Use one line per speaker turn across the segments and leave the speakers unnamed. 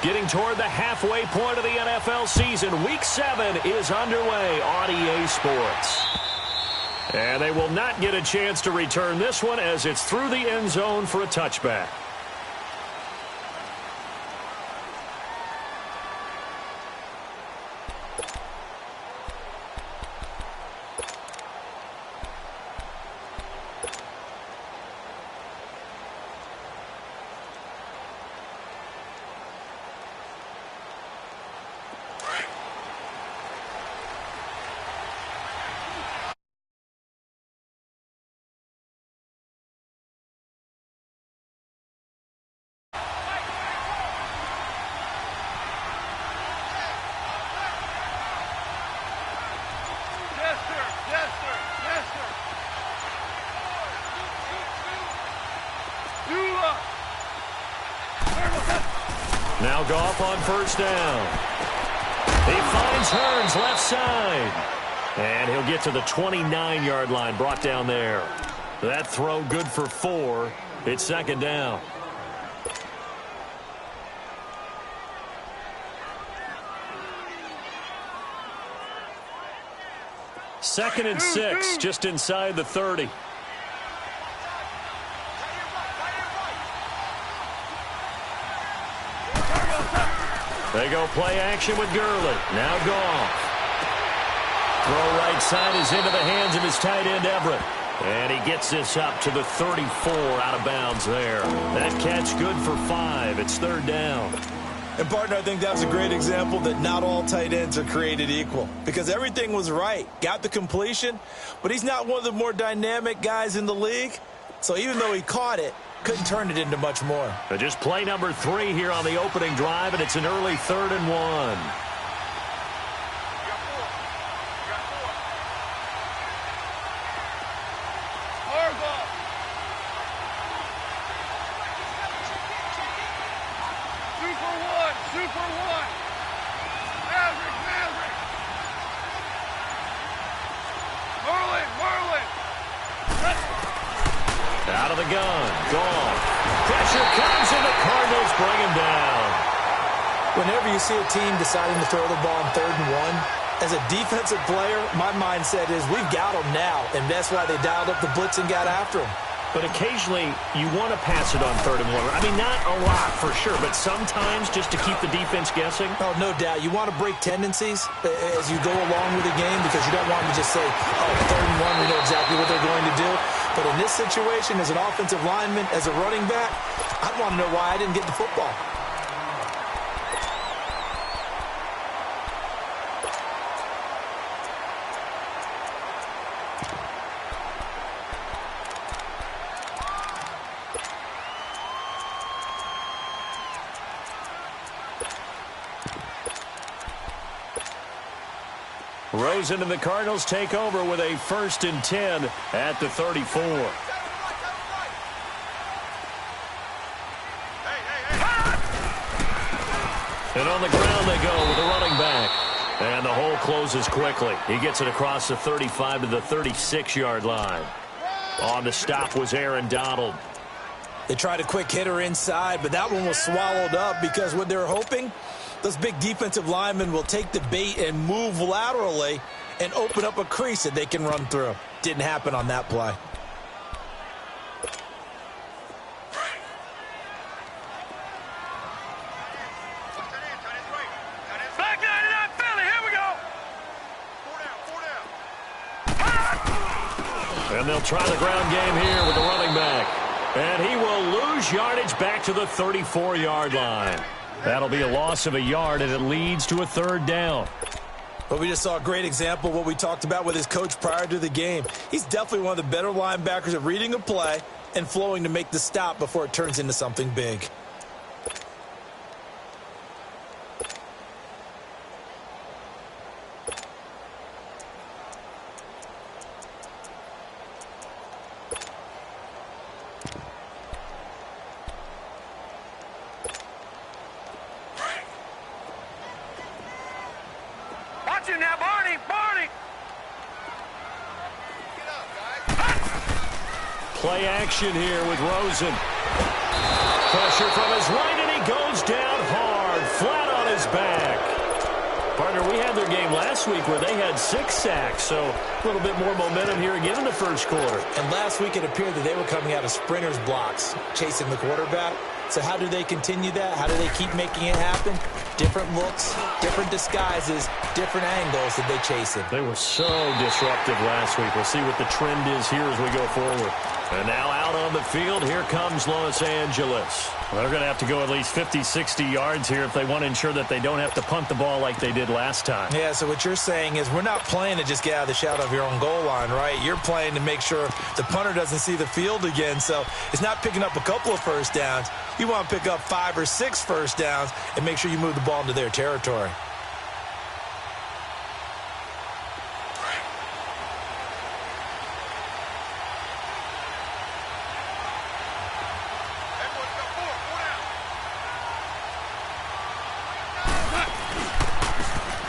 Getting toward the halfway point of the NFL season. Week 7 is underway on EA Sports. And they will not get a chance to return this one as it's through the end zone for a touchback. Now Goff on first down. He finds Hearns left side. And he'll get to the 29-yard line, brought down there. That throw good for 4. It's second down. Second and 6, just inside the 30. They go play action with Gurley. Now Goff. Throw right side is into the hands of his tight end Everett. And he gets this up to the 34 out of bounds there. That catch good for 5. It's third down.
And, partner, I think that was a great example that not all tight ends are created equal. Because everything was right. Got the completion, but he's not one of the more dynamic guys in the league. So even though he caught it, couldn't turn it into much more.
Just play number 3 here on the opening drive, and it's an early 3rd and 1. Out of the gun. Goff. Pressure comes, and the Cardinals bring him down.
Whenever you see a team deciding to throw the ball on 3rd and 1, as a defensive player, my mindset is we've got them now, and that's why they dialed up the blitz and got after him.
But occasionally, you want to pass it on 3rd and 1. I mean, not a lot for sure, but sometimes just to keep the defense guessing.
Oh, no doubt. You want to break tendencies as you go along with the game because you don't want to just say, oh, 3rd and 1, we know exactly what they're going to do. But in this situation, as an offensive lineman, as a running back, I want to know why I didn't get the football.
Rosen and the Cardinals take over with a 1st and 10 at the 34. And on the ground they go with the running back. And the hole closes quickly. He gets it across the 35 to the 36-yard line. On the stop was Aaron Donald.
They tried a quick hitter inside, but that one was swallowed up because what they're hoping, those big defensive linemen will take the bait and move laterally and open up a crease that they can run through. Didn't happen on that play.
And they'll try the ground game here with the running back. And he will lose yardage back to the 34-yard line. That'll be a loss of a yard, and it leads to a 3rd down.
But we just saw a great example of what we talked about with his coach prior to the game. He's definitely one of the better linebackers at reading a play and flowing to make the stop before it turns into something big.
Now, Barney!
Play action here with Rosen. Pressure from his right, and he goes down hard. is back. Partner, we had their game last week where they had 6 sacks, so a little bit more momentum here again in the first quarter.
And last week it appeared that they were coming out of sprinters blocks, chasing the quarterback. So how do they continue that? How do they keep making it happen? Different looks, different disguises, different angles that they chase it.
They were so disruptive last week. We'll see what the trend is here as we go forward. And now out on the field, here comes Los Angeles. Well, they're going to have to go at least 50, 60 yards here if they want to ensure that they don't have to punt the ball like they did last time.
Yeah, so what you're saying is we're not playing to just get out of the shadow of your own goal line, right? You're playing to make sure the punter doesn't see the field again. So it's not picking up a couple of first downs. You want to pick up 5 or 6 first downs and make sure you move the ball into their territory.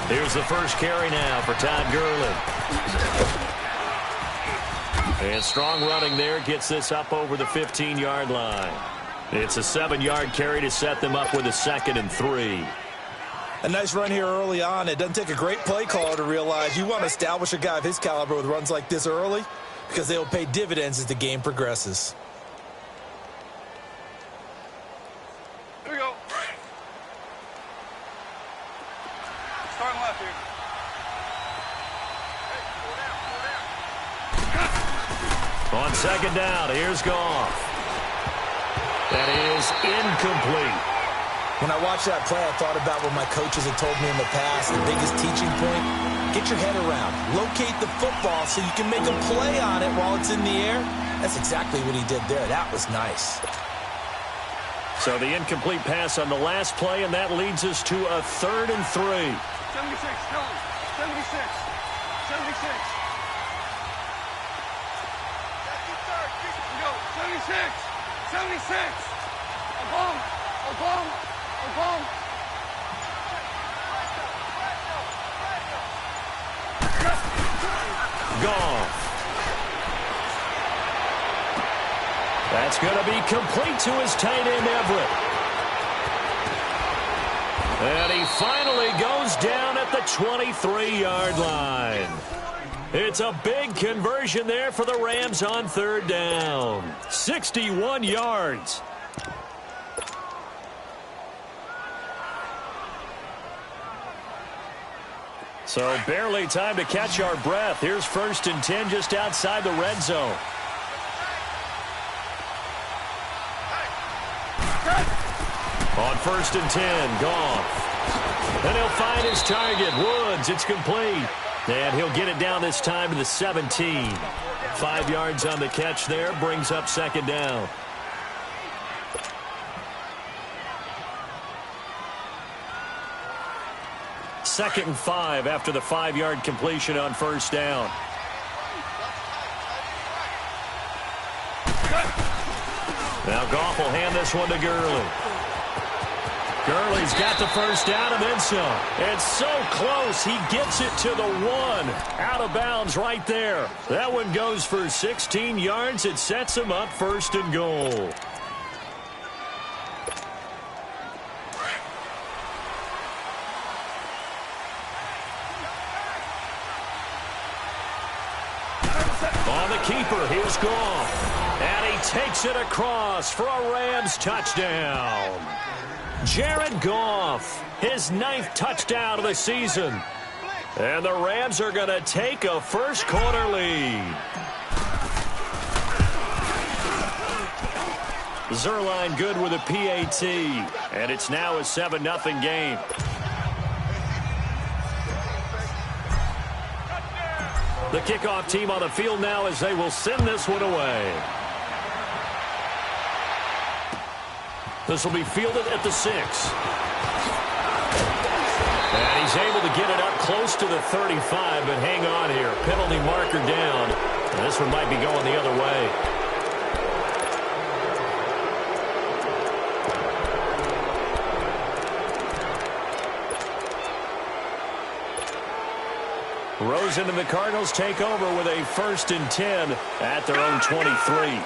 Here's the first carry now for Todd Gurley. And strong running there gets this up over the 15-yard line. It's a 7-yard carry to set them up with a 2nd and 3.
A nice run here early on. It doesn't take a great play caller to realize you want to establish a guy of his caliber with runs like this early because they will pay dividends as the game progresses.
Here we go. Starting left here.
On 2nd down, here's Goff. That is incomplete.
When I watched that play, I thought about what my coaches had told me in the past. The biggest teaching point, get your head around. Locate the football so you can make a play on it while it's in the air. That's exactly what he did there. That was nice.
So the incomplete pass on the last play, and that leads us to a 3rd and 3.
76, no. 76. 76. Go, 76. 76. Oklahoma. Oklahoma. Oklahoma.
Goff. That's going to be complete to his tight end, Everett. And he finally goes down at the 23-yard line. It's a big conversion there for the Rams on 3rd down. 61 yards. So barely time to catch our breath. Here's 1st and 10 just outside the red zone. On 1st and 10, Goff. And he'll find his target, Woods. It's complete. And he'll get it down this time to the 17. 5 yards on the catch there, brings up 2nd down. Second and 5 after the 5-yard completion on 1st down. Now Goff will hand this one to Gurley. Gurley's got the 1st down and then some. It's so close, he gets it to the 1. Out of bounds right there. That one goes for 16 yards. It sets him up 1st and goal. On the keeper, here's Goff. And he takes it across for a Rams touchdown. Jared Goff, his 9th touchdown of the season. And the Rams are going to take a first quarter lead. Zerline good with a PAT. And it's now a 7-0 game. The kickoff team on the field now as they will send this one away. This will be fielded at the 6. And he's able to get it up close to the 35, but hang on here. Penalty marker down. And this one might be going the other way. Rosen and the Cardinals take over with a 1st and 10 at their own 23.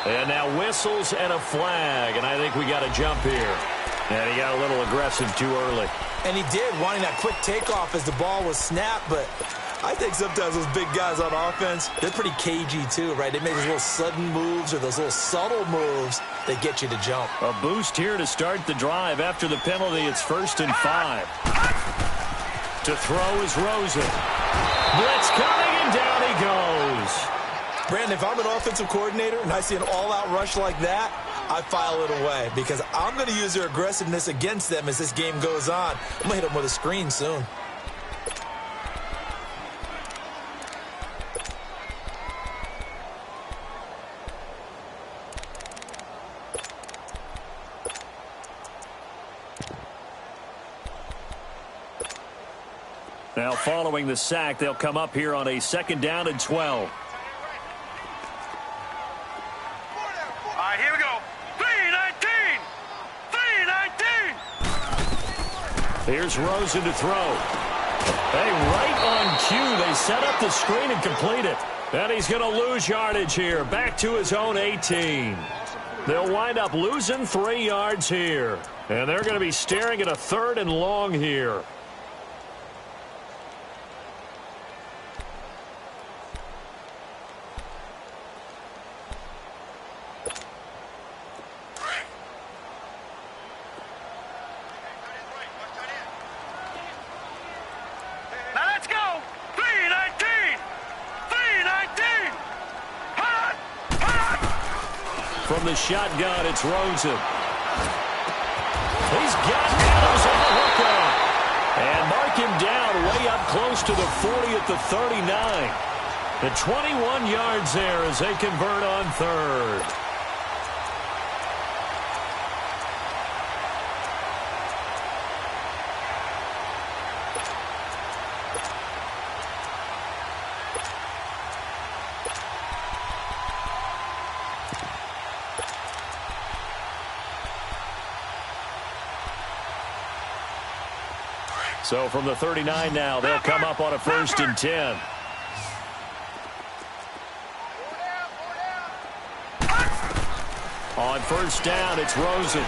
And now whistles and a flag, and I think we got a jump here. And he got a little aggressive too early.
And he did, wanting that quick takeoff as the ball was snapped, but I think sometimes those big guys on offense, they're pretty cagey too, right? They make those little sudden moves or those little subtle moves that get you to jump.
A boost here to start the drive. After the penalty, it's 1st and 5. To throw is Rosen. Blitz coming, and down he goes.
Brandon, if I'm an offensive coordinator and I see an all-out rush like that, I file it away because I'm going to use their aggressiveness against them as this game goes on. I'm going to hit them with a screen soon.
Now following the sack, they'll come up here on a 2nd down and 12.
All right, here we go. 3-19! 3-19!
Here's Rosen to throw. Hey, right on cue. They set up the screen and complete it. And he's going to lose yardage here. Back to his own 18. They'll wind up losing 3 yards here. And they're going to be staring at a 3rd and long here. From the shotgun, it's Rosen. He's got Adams on the hookup. And mark him down way up close to the 40 at the 39. The 21 yards there as they convert on 3rd. So from the 39 now, they'll come up on a 1st and 10. On 1st down, it's Rosen.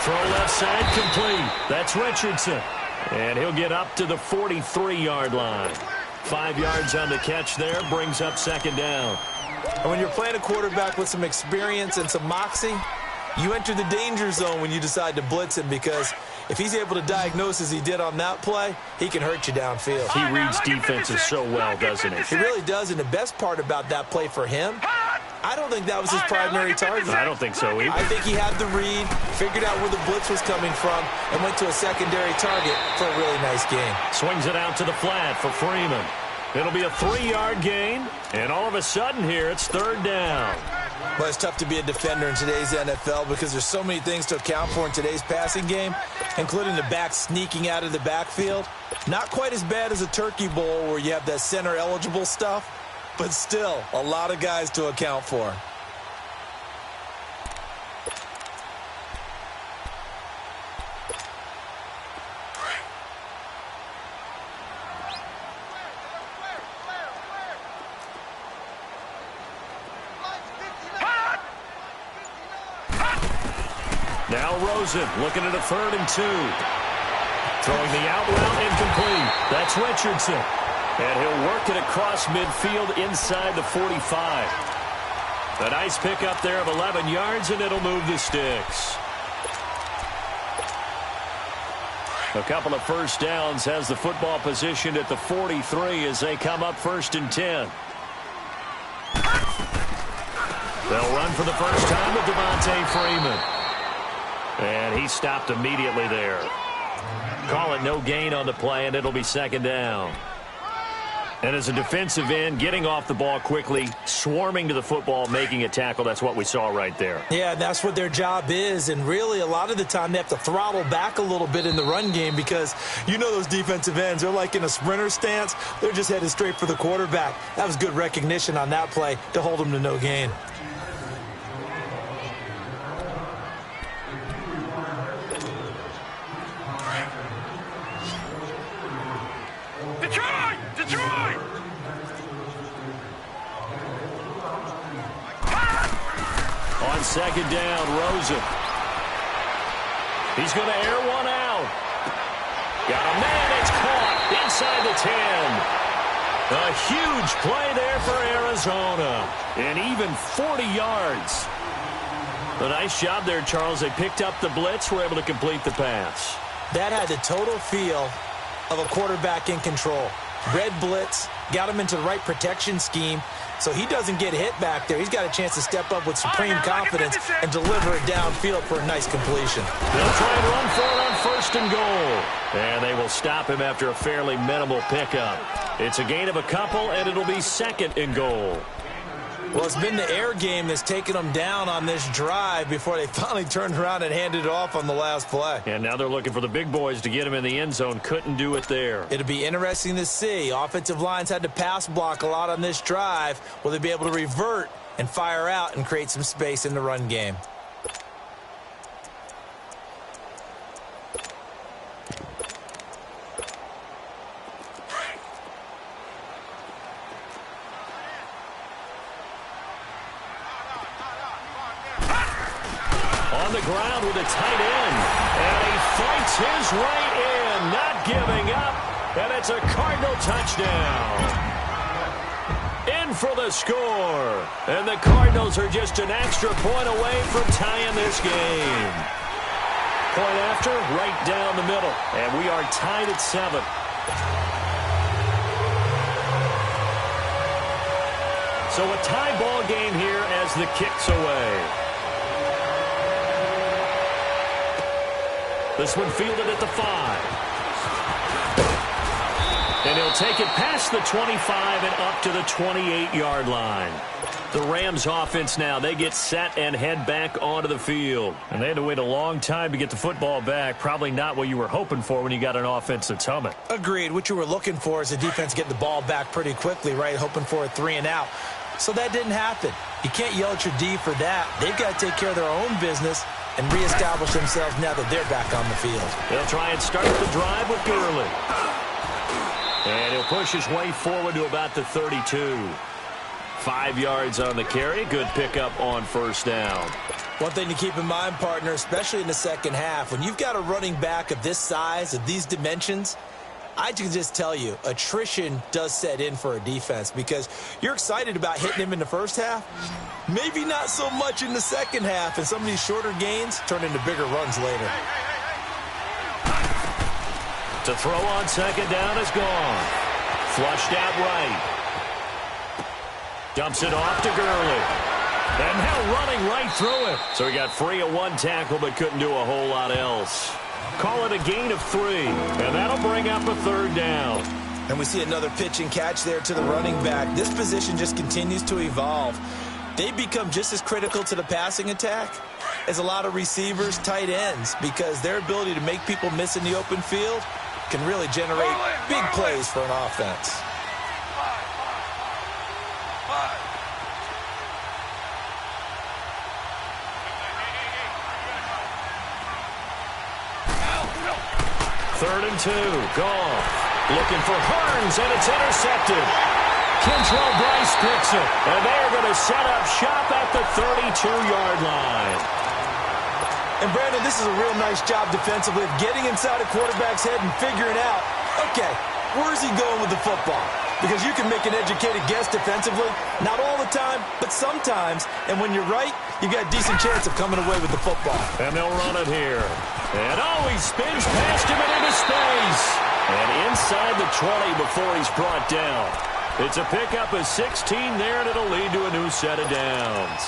Throw left side complete. That's Richardson. And he'll get up to the 43-yard line. 5 yards on the catch there, brings up 2nd down.
And when you're playing a quarterback with some experience and some moxie, you enter the danger zone when you decide to blitz him because if he's able to diagnose as he did on that play, he can hurt you downfield.
He reads defenses so well, doesn't he?
He really does, and the best part about that play for him, I don't think that was his primary target.
I don't think so either.
I think he had the read, figured out where the blitz was coming from, and went to a secondary target for a really nice game.
Swings it out to the flat for Freeman. It'll be a 3-yard gain, and all of a sudden here, it's 3rd down.
Well, it's tough to be a defender in today's NFL because there's so many things to account for in today's passing game, including the back sneaking out of the backfield. Not quite as bad as a turkey bowl where you have that center-eligible stuff, but still a lot of guys to account for.
Now Rosen looking at a 3rd and 2. Throwing the out route incomplete. That's Richardson. And he'll work it across midfield inside the 45. A nice pickup there of 11 yards, and it'll move the sticks. A couple of 1st downs, has the football positioned at the 43 as they come up 1st and 10. They'll run for the first time with Devontae Freeman. And he stopped immediately there. Call it no gain on the play, and it'll be 2nd down. And as a defensive end, getting off the ball quickly, swarming to the football, making a tackle, that's what we saw right there.
Yeah, that's what their job is. And really, a lot of the time, they have to throttle back a little bit in the run game because you know those defensive ends, they're like in a sprinter stance. They're just headed straight for the quarterback. That was good recognition on that play to hold them to no gain.
on second down. Rosen. He's going to air one out. Got a man. It's caught inside the 10. A huge play there for Arizona. And even 40 yards. A nice job there, Charles. They picked up the blitz, were able to complete the pass.
That had the total feel of a quarterback in control. Red blitz, got him into the right protection scheme, so he doesn't get hit back there. He's got a chance to step up with supreme confidence and deliver it downfield for a nice completion.
They'll try and run for it on first and goal. And they will stop him after a fairly minimal pickup. It's a gain of a couple, and it'll be second and goal.
Well, it's been the air game that's taken them down on this drive before they finally turned around and handed it off on the last play.
And now they're looking for the big boys to get him in the end zone. Couldn't do it there.
It'll be interesting to see. Offensive lines had to pass block a lot on this drive. Will they be able to revert and fire out and create some space in the run game?
On the ground with a tight end. And he fights his right in, not giving up. And it's a Cardinal touchdown. In for the score. And the Cardinals are just an extra point away from tying this game. Point after, right down the middle. And we are tied at 7. So a tie ball game here as the kick's away. This one fielded at the 5. And he'll take it past the 25 and up to the 28-yard line. The Rams offense now, they get set and head back onto the field. And they had to wait a long time to get the football back. Probably not what you were hoping for when you got an offense that's humming.
Agreed. What you were looking for is the defense getting the ball back pretty quickly, right? Hoping for a 3 and out. So that didn't happen. You can't yell at your D for that. They've got to take care of their own business and reestablish themselves now that they're back on the field.
They'll try and start the drive with Gurley. And he'll push his way forward to about the 32. 5 yards on the carry. Good pickup on first down.
One thing to keep in mind, partner, especially in the second half, when you've got a running back of this size, of these dimensions, I can just tell you, attrition does set in for a defense because you're excited about hitting him in the first half. Maybe not so much in the second half, and some of these shorter gains turn into bigger runs later.
To throw on second down is gone. Flushed out right. Dumps it off to Gurley. And now running right through it. So he got free of one tackle but couldn't do a whole lot else. Call it a gain of 3. And that'll bring up a third down.
And we see another pitch and catch there to the running back. This position just continues to evolve. They become just as critical to the passing attack as a lot of receivers, tight ends, because their ability to make people miss in the open field can really generate big plays for an offense.
Third and 2. Goff looking for Hearns, and it's intercepted. Kentrell Bryce picks it, and they're going to set up shop at the 32-yard line.
And, Brandon, this is a real nice job defensively of getting inside a quarterback's head and figuring out, okay, where's he going with the football? Because you can make an educated guess defensively, not all the time, but sometimes. And when you're right, you got a decent chance of coming away with the football.
And they'll run it here. And, oh, he spins past him and into space. And inside the 20 before he's brought down. It's a pickup of 16 there, and it'll lead to a new set of downs.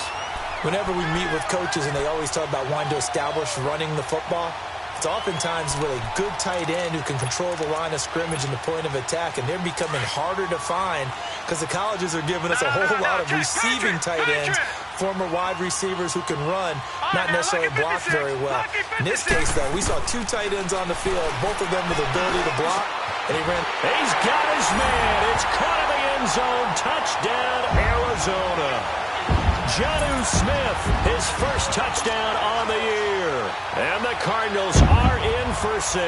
Whenever we meet with coaches and they always talk about wanting to establish running the football, it's oftentimes with a good tight end who can control the line of scrimmage and the point of attack, and they're becoming harder to find because the colleges are giving us a whole lot of receiving tight ends, former wide receivers who can run, not necessarily block very well. In this case, though, we saw 2 tight ends on the field, both of them with the ability to block, and he ran.
He's got his man. It's caught in the end zone. Touchdown, Arizona. Jonnu Smith, his first touchdown on the year. And the Cardinals are in for 6.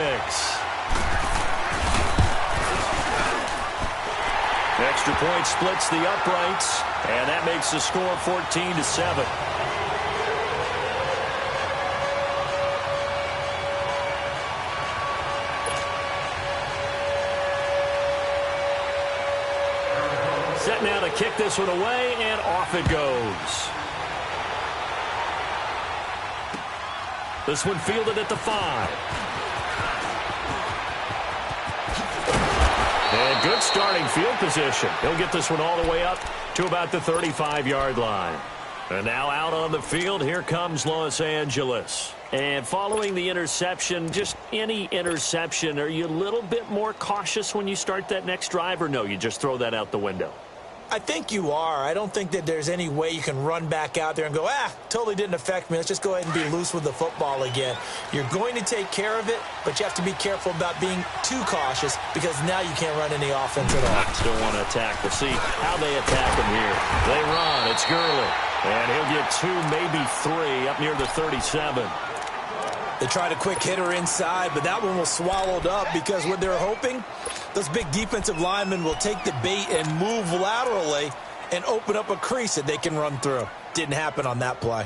Extra point splits the uprights, and that makes the score 14-7. Set now to kick this one away, and off it goes. This one fielded at the 5. And good starting field position. He'll get this one all the way up to about the 35-yard line. And now out on the field, here comes Los Angeles. And following the interception, just any interception, are you a little bit more cautious when you start that next drive, or no, you just throw that out the window?
I think you are. I don't think that there's any way you can run back out there and go, totally didn't affect me. Let's just go ahead and be loose with the football again. You're going to take care of it, but you have to be careful about being too cautious because now you can't run any offense at all.
Still want to attack. We'll see how they attack him here. They run. It's Gurley. And he'll get 2, maybe 3 up near the 37.
They tried a quick hitter inside, but that one was swallowed up because what they're hoping, those big defensive linemen will take the bait and move laterally and open up a crease that they can run through. Didn't happen on that play.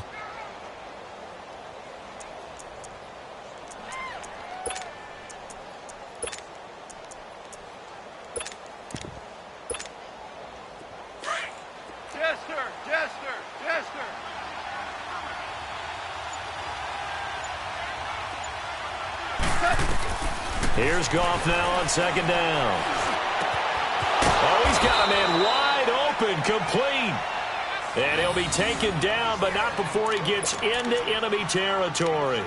Here's Goff now on second down. Oh, he's got a man wide open, complete. And he'll be taken down, but not before he gets into enemy territory.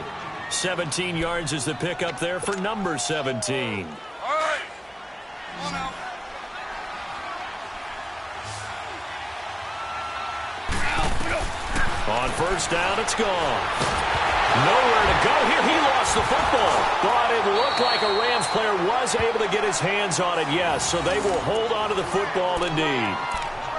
17 yards is the pickup there for number 17.
All right. Come on now.
On first down, it's gone. Nowhere to go here. He lost the football. But it looked like a Rams player was able to get his hands on it, yes. So they will hold on to the football indeed.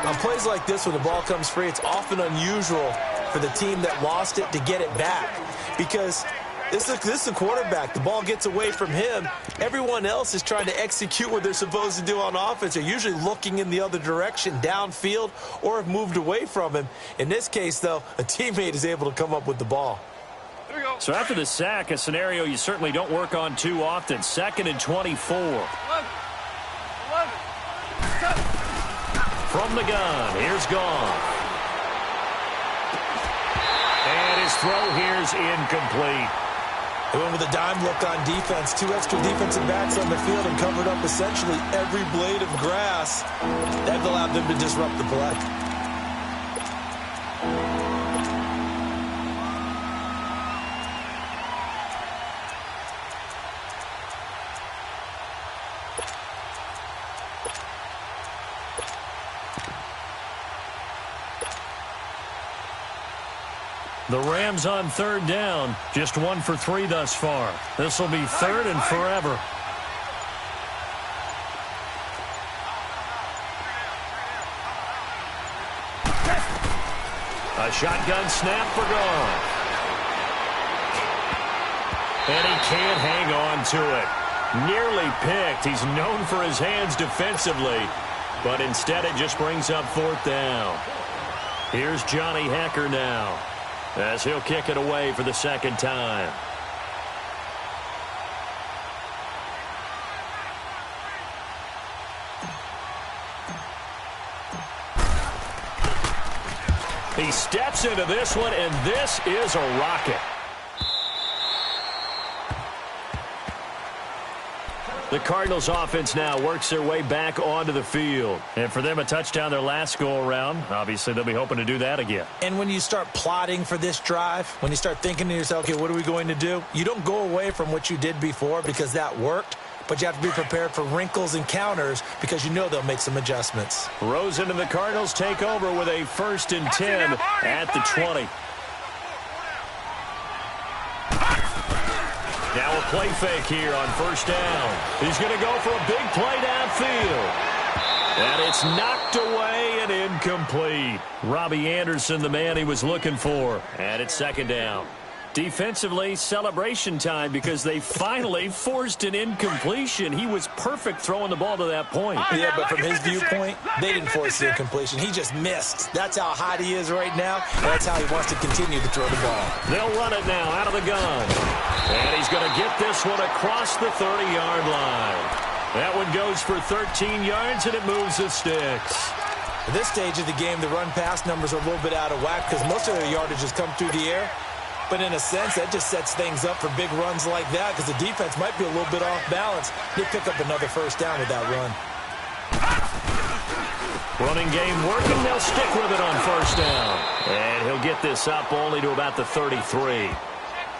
On plays like this, when the ball comes free, it's often unusual for the team that lost it to get it back. Because this is the quarterback. The ball gets away from him. Everyone else is trying to execute what they're supposed to do on offense. They're usually looking in the other direction, downfield, or have moved away from him. In this case, though, a teammate is able to come up with the ball.
So after the sack, a scenario you certainly don't work on too often. 2nd and 24.
11.
From the gun, here's Goff. And his throw here's incomplete.
They went with a dime look on defense. 2 extra defensive backs on the field and covered up essentially every blade of grass. That allowed them to disrupt the play.
The Rams on third down, just 1 for 3 thus far. This will be 3rd and forever. A shotgun snap for Goff. And he can't hang on to it. Nearly picked. He's known for his hands defensively, but instead it just brings up 4th down. Here's Johnny Hecker now, as he'll kick it away for the 2nd time. He steps into this one, and this is a rocket. The Cardinals offense now works their way back onto the field. And for them, a touchdown their last go-around. Obviously, they'll be hoping to do that again.
And when you start plotting for this drive, when you start thinking to yourself, okay, what are we going to do? You don't go away from what you did before because that worked. But you have to be prepared for wrinkles and counters because you know they'll make some adjustments.
Rosen and the Cardinals take over with a 1st and 10 at the 20. Now a play fake here on 1st down. He's going to go for a big play downfield. And it's knocked away and incomplete. Robbie Anderson, the man he was looking for. And it's 2nd down. Defensively, celebration time because they finally forced an incompletion. He was perfect throwing the ball to that point.
Yeah, but from his viewpoint, they didn't force the incompletion. He just missed. That's how hot he is right now. That's how he wants to continue to throw the ball.
They'll run it now out of the gun. And he's going to get this one across the 30-yard line. That one goes for 13 yards, and it moves the sticks.
At this stage of the game, the run-pass numbers are a little bit out of whack because most of their yardage has come through the air. But in a sense, that just sets things up for big runs like that because the defense might be a little bit off balance. They pick up another first down with that run.
Running game working. They'll stick with it on first down. And he'll get this up only to about the 33.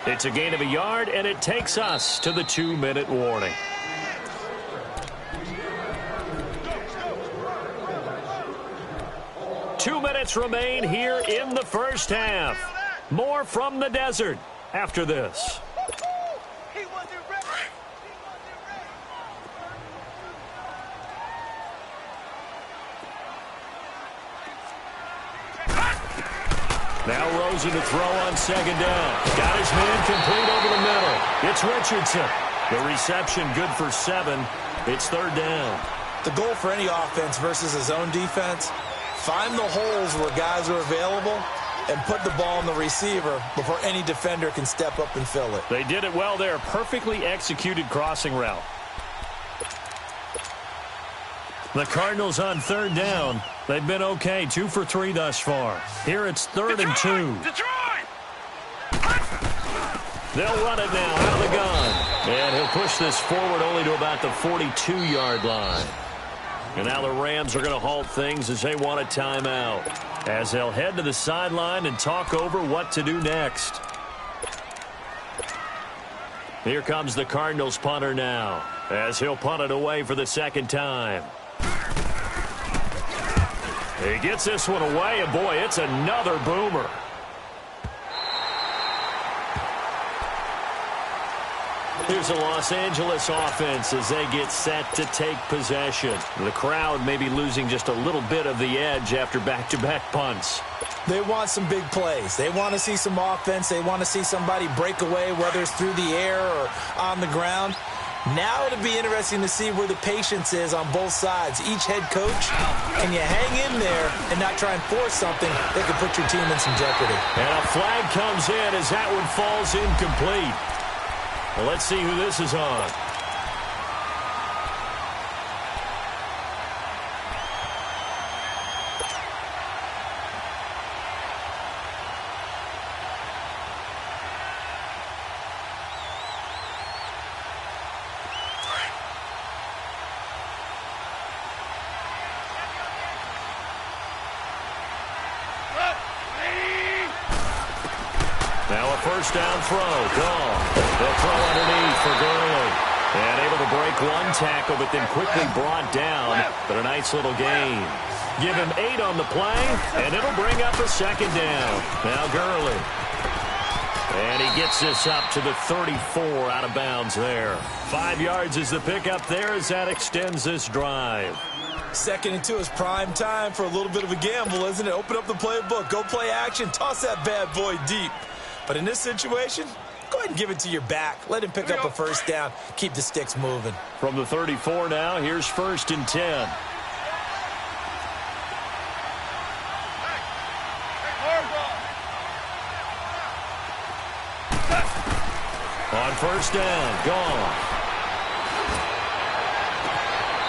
It's a gain of a yard, and it takes us to the 2-minute warning. Two minutes remain here in the first half. More from the desert after this. Now Rosen to throw on second down. Got his man complete over the middle. It's Richardson. The reception good for 7. It's third down.
The goal for any offense versus his own defense, find the holes where guys are available and put the ball in the receiver before any defender can step up and fill it.
They did it well there. Perfectly executed crossing route. The Cardinals on third down. They've been okay, 2 for 3 thus far. Here it's third and 2. They'll run it now out of the gun. And he'll push this forward only to about the 42-yard line. And now the Rams are going to halt things as they want a timeout, as they'll head to the sideline and talk over what to do next. Here comes the Cardinals punter now, as he'll punt it away for the second time. He gets this one away, and boy, it's another boomer. Here's a Los Angeles offense as they get set to take possession. The crowd may be losing just a little bit of the edge after back-to-back punts.
They want some big plays. They want to see some offense. They want to see somebody break away, whether it's through the air or on the ground. Now it'll be interesting to see where the patience is on both sides. Each head coach, can you hang in there and not try and force something that could put your team in some jeopardy?
And a flag comes in as that one falls incomplete. Well, let's see who this is on. Now a first down throw. Gone. They'll throw underneath for Gurley. And able to break one tackle, but then quickly brought down. But a nice little gain. Give him 8 on the play, and it'll bring up a second down. Now Gurley. And he gets this up to the 34 out of bounds there. 5 yards is the pickup there as that extends this drive.
Second and 2 is prime time for a little bit of a gamble, isn't it? Open up the playbook, go play action, toss that bad boy deep. But in this situation, go ahead and give it to your back. Let him pick up a first down. Keep the sticks moving.
From the 34 now, here's first and 10. On first down, gone.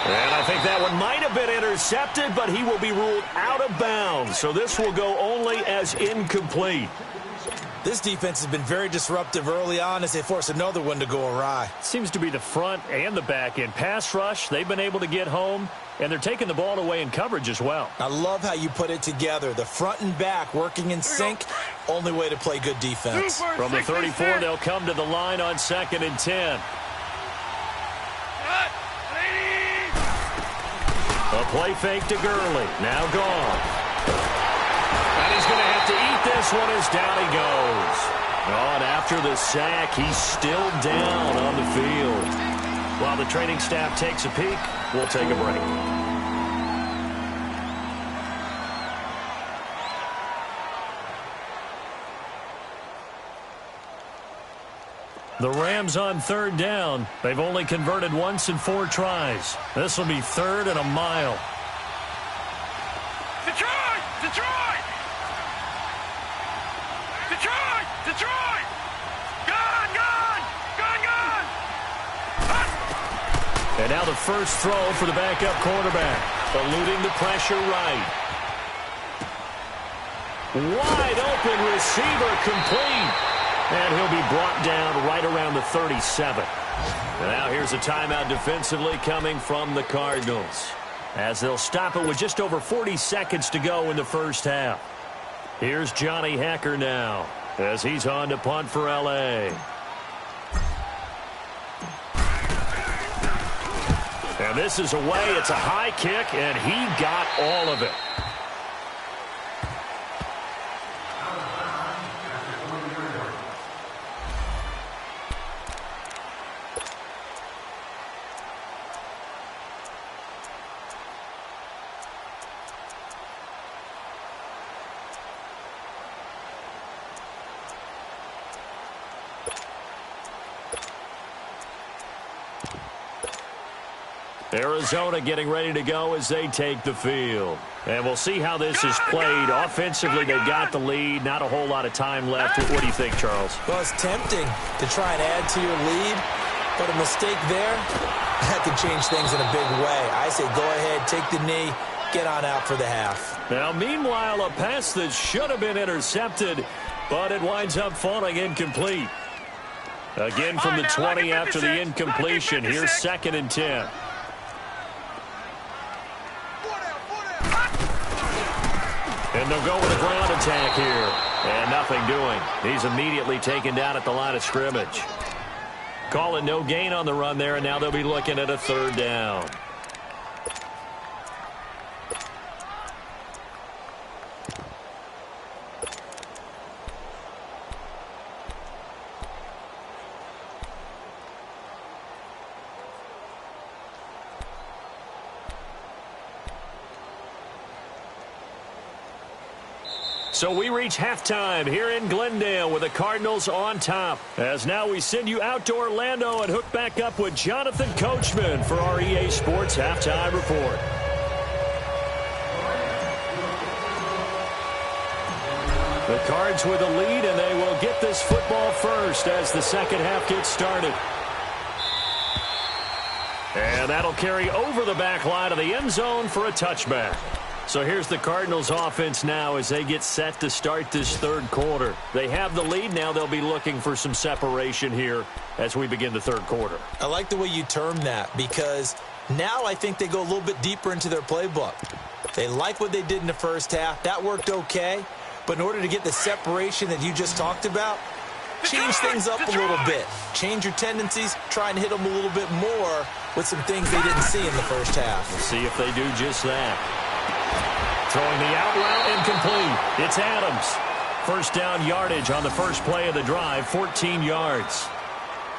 And I think that one might have been intercepted, but he will be ruled out of bounds. So this will go only as incomplete.
This defense has been very disruptive early on as they force another one to go awry.
Seems to be the front and the back end. Pass rush, they've been able to get home, and they're taking the ball away in coverage as well.
I love how you put it together. The front and back working in sync, only way to play good defense.
From the 34, they'll come to the line on second and 10. A play fake to Gurley. Now gone. And he's going to have to eat this one as down he goes. Oh, and after the sack, he's still down on the field. While the training staff takes a peek, we'll take a break. The Rams on third down. They've only converted once in 4 tries. This will be third and a mile.
Detroit! Detroit! Detroit! Detroit! Gone! Gone! Gone! Gone!
And now the first throw for the backup quarterback. Eluding the pressure right. Wide open receiver complete. And he'll be brought down right around the 37. And now here's a timeout defensively coming from the Cardinals, as they'll stop it with just over 40 seconds to go in the first half. Here's Johnny Hacker now, as he's on to punt for L.A. And this is away. It's a high kick, and he got all of it. Arizona getting ready to go as they take the field. And we'll see how this is played. Offensively, they've got the lead. Not a whole lot of time left. What do you think, Charles?
Well, it's tempting to try and add to your lead, but a mistake there, that could change things in a big way. I say go ahead, take the knee, get on out for the half.
Now, meanwhile, a pass that should have been intercepted, but it winds up falling incomplete. Again from the 20 after the incompletion. Here's 2nd and 10. And they'll go with a ground attack here. And nothing doing. He's immediately taken down at the line of scrimmage. Call it no gain on the run there, and now they'll be looking at a 3rd down. So we reach halftime here in Glendale with the Cardinals on top. As now we send you out to Orlando and hook back up with Jonathan Coachman for our EA Sports Halftime Report. The Cards with the lead, and they will get this football first as the second half gets started. And that'll carry over the back line of the end zone for a touchback. So here's the Cardinals offense now as they get set to start this 3rd quarter. They have the lead now. They'll be looking for some separation here as we begin the 3rd quarter.
I like the way you term that, because now I think they go a little bit deeper into their playbook. They like what they did in the first half. That worked okay. But in order to get the separation that you just talked about, change things up a little bit. Change your tendencies. Try and hit them a little bit more with some things they didn't see in the first half.
We'll see if they do just that. Throwing the out route incomplete. It's Adams. First down yardage on the first play of the drive, 14 yards.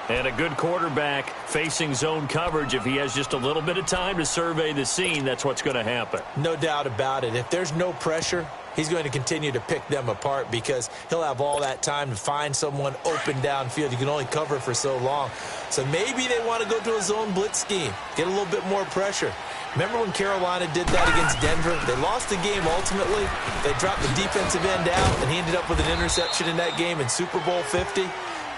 And a good quarterback facing zone coverage. If he has just a little bit of time to survey the scene, that's what's going to happen.
No doubt about it. If there's no pressure, he's going to continue to pick them apart because he'll have all that time to find someone open downfield. You can only cover for so long. So maybe they want to go to a zone blitz scheme, get a little bit more pressure. Remember when Carolina did that against Denver? They lost the game ultimately. They dropped the defensive end out, and he ended up with an interception in that game in Super Bowl 50.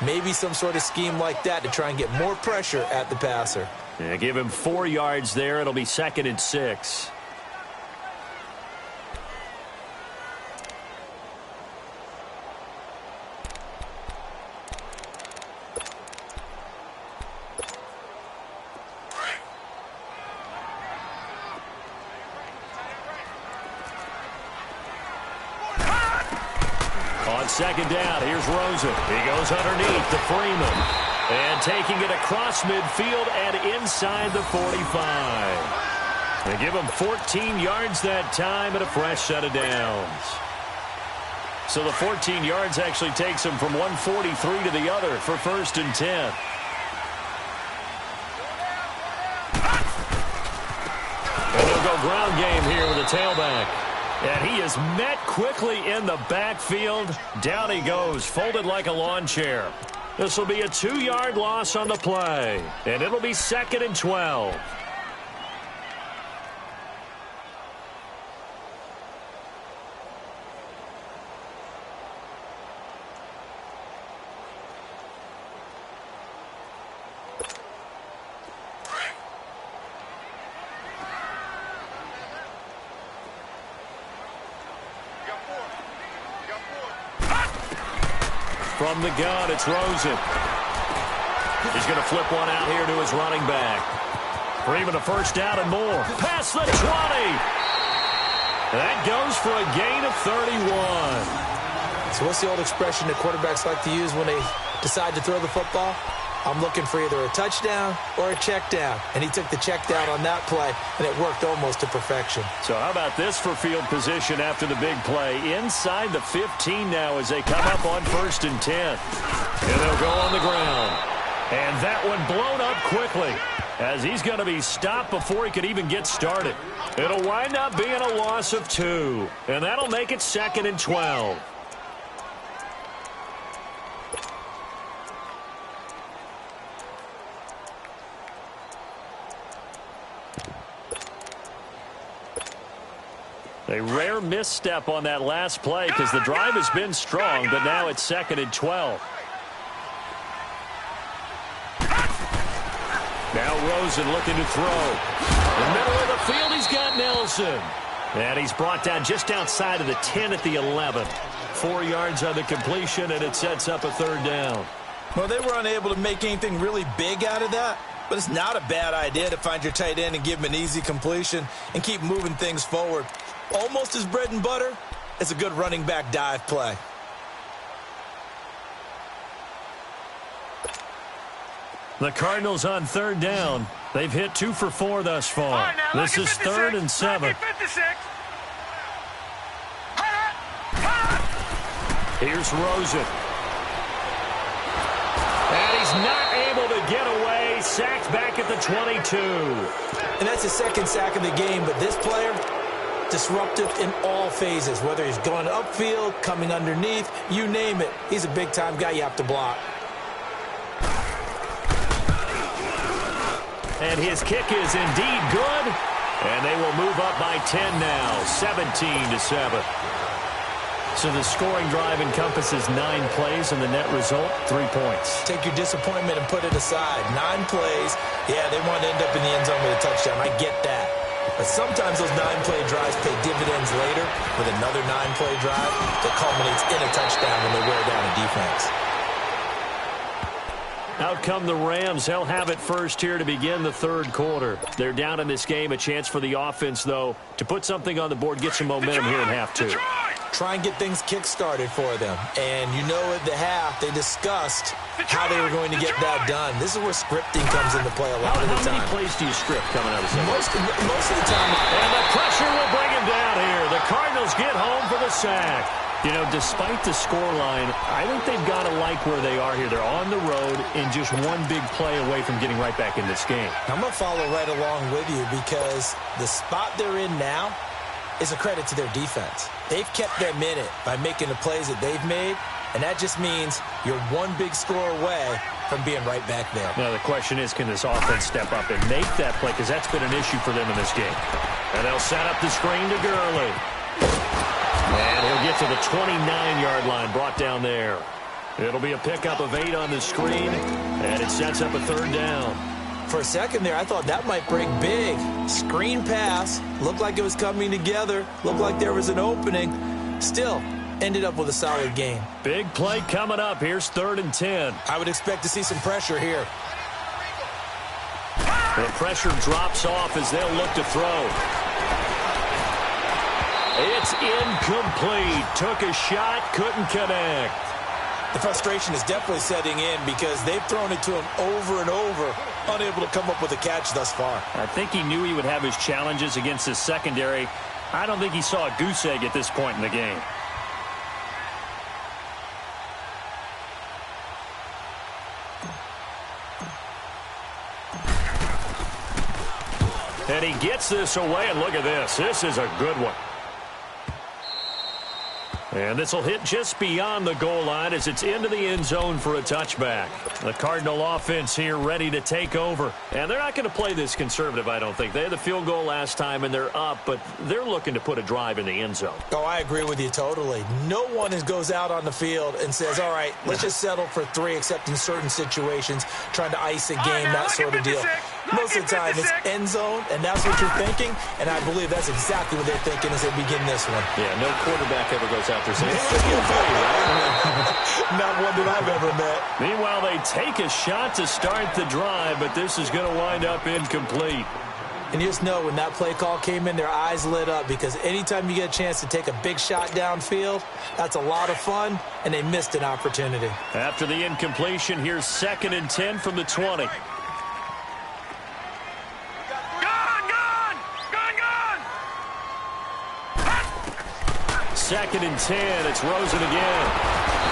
Maybe some sort of scheme like that to try and get more pressure at the passer.
Yeah, give him 4 yards there. It'll be 2nd and 6. Second down, here's Rosen. He goes underneath to Freeman. And taking it across midfield and inside the 45. They give him 14 yards that time and a fresh set of downs. So the 14 yards actually takes him from 143 to the other for 1st and 10. And they'll go ground game here with a tailback. And he is met quickly in the backfield. Down he goes, folded like a lawn chair. This will be a 2-yard loss on the play. And it'll be 2nd and 12. From the gun, it's Rosen. He's going to flip one out here to his running back. For even a first down and more. Past the 20. That goes for a gain of 31.
So what's the old expression that quarterbacks like to use when they decide to throw the football? I'm looking for either a touchdown or a check down. And he took the check down on that play, and it worked almost to perfection.
So how about this for field position after the big play? Inside the 15 now as they come up on 1st and 10. And they'll go on the ground. And that one blown up quickly as he's going to be stopped before he could even get started. It'll wind up being a loss of 2. And that'll make it 2nd and 12. A rare misstep on that last play because the drive has been strong, but now it's 2nd and 12. Now Rosen looking to throw. In the middle of the field, he's got Nelson. And he's brought down just outside of the 10 at the 11. 4 yards on the completion, and it sets up a 3rd down.
Well, they were unable to make anything really big out of that, but it's not a bad idea to find your tight end and give him an easy completion and keep moving things forward. Almost his bread and butter. It's a good running back dive play.
The Cardinals on 3rd down. They've hit 2 for 4 thus far.
Right, now,
this is 3rd and 7. Here's Rosen. And he's not able to get away. Sacked back at the 22.
And that's his 2nd sack of the game, but this player, disruptive in all phases, whether he's going upfield, coming underneath, you name it. He's a big-time guy you have to block.
And his kick is indeed good. And they will move up by 10 now, 17-7. So the scoring drive encompasses 9 plays, and the net result, 3 points.
Take your disappointment and put it aside. 9 plays. Yeah, they want to end up in the end zone with a touchdown. I get that. But sometimes those 9-play drives pay dividends later with another 9-play drive that culminates in a touchdown when they wear down a defense.
Out come the Rams. They'll have it first here to begin the 3rd quarter. They're down in this game. A chance for the offense, though, to put something on the board, get some momentum here in half 2.
Try and get things kick-started for them. And you know at the half, they discussed how they were going to get that done. This is where scripting comes into play a lot of the time.
How many plays do you script coming out of the
most of the time.
And the pressure will bring him down here. The Cardinals get home for the sack. You know, despite the scoreline, I think they've got to like where they are here. They're on the road and just one big play away from getting right back in this game.
I'm going to follow right along with you because the spot they're in now is a credit to their defense. They've kept them in it by making the plays that they've made, and that just means you're one big score away from being right back there.
Now, the question is, can this offense step up and make that play? Because that's been an issue for them in this game. And they'll set up the screen to Gurley. And he'll get to the 29-yard line, brought down there. It'll be a pickup of 8 on the screen, and it sets up a 3rd down.
For a second there, I thought that might break big. Screen pass. Looked like it was coming together. Looked like there was an opening. Still, ended up with a solid game.
Big play coming up. Here's 3rd and 10.
I would expect to see some pressure here.
The pressure drops off as they'll look to throw. It's incomplete. Took a shot, couldn't connect.
The frustration is definitely setting in because they've thrown it to him over and over, unable to come up with a catch thus far.
I think he knew he would have his challenges against his secondary. I don't think he saw a goose egg at this point in the game. And he gets this away, and look at this. This is a good one. And this will hit just beyond the goal line as it's into the end zone for a touchback. The Cardinal offense here ready to take over. And they're not going to play this conservative, I don't think. They had the field goal last time, and they're up, but they're looking to put a drive in the end zone.
Oh, I agree with you totally. No one goes out on the field and says, all right, let's just settle for 3, except in certain situations, trying to ice a game, that sort of deal. Most of the time, it's end zone, and that's what you're thinking, and I believe that's exactly what they're thinking as they begin this one.
Yeah, no quarterback ever goes out there saying, it's going to be a play, right?
Not one that I've ever met.
Meanwhile, they take a shot to start the drive, but this is going to wind up incomplete.
And you just know when that play call came in, their eyes lit up because anytime you get a chance to take a big shot downfield, that's a lot of fun, and they missed an opportunity.
After the incompletion, here's 2nd and 10 from the 20. Second and 10. It's Rosen again.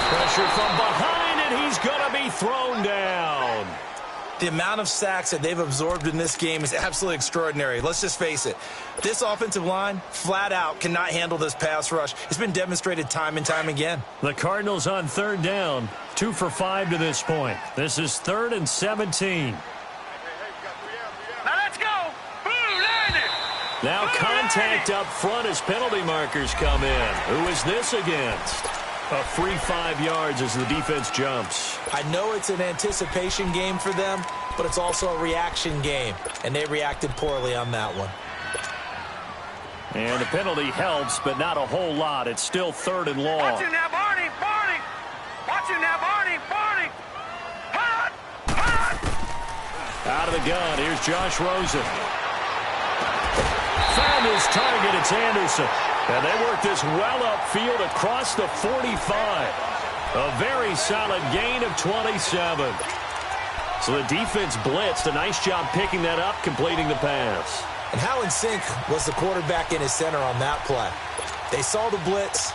Pressure from behind, and he's going to be thrown down.
The amount of sacks that they've absorbed in this game is absolutely extraordinary. Let's just face it. This offensive line, flat out, cannot handle this pass rush. It's been demonstrated time and time again.
The Cardinals on 3rd down. 2 for 5 to this point. This is 3rd and 17.
Now let's go.
Now contact up front as penalty markers come in. Who is this against? A free 5 yards as the defense jumps.
I know it's an anticipation game for them, but it's also a reaction game, and they reacted poorly on that one.
And the penalty helps, but not a whole lot. It's still 3rd and long.
Watch him now, Barney. Watch him now, Barney. Hot.
Out of the gun, here's Josh Rosen. Found his target, it's Anderson. And they work this well upfield across the 45. A very solid gain of 27. So the defense blitzed. A nice job picking that up, completing the pass.
And how in sync was the quarterback and his center on that play? They saw the blitz,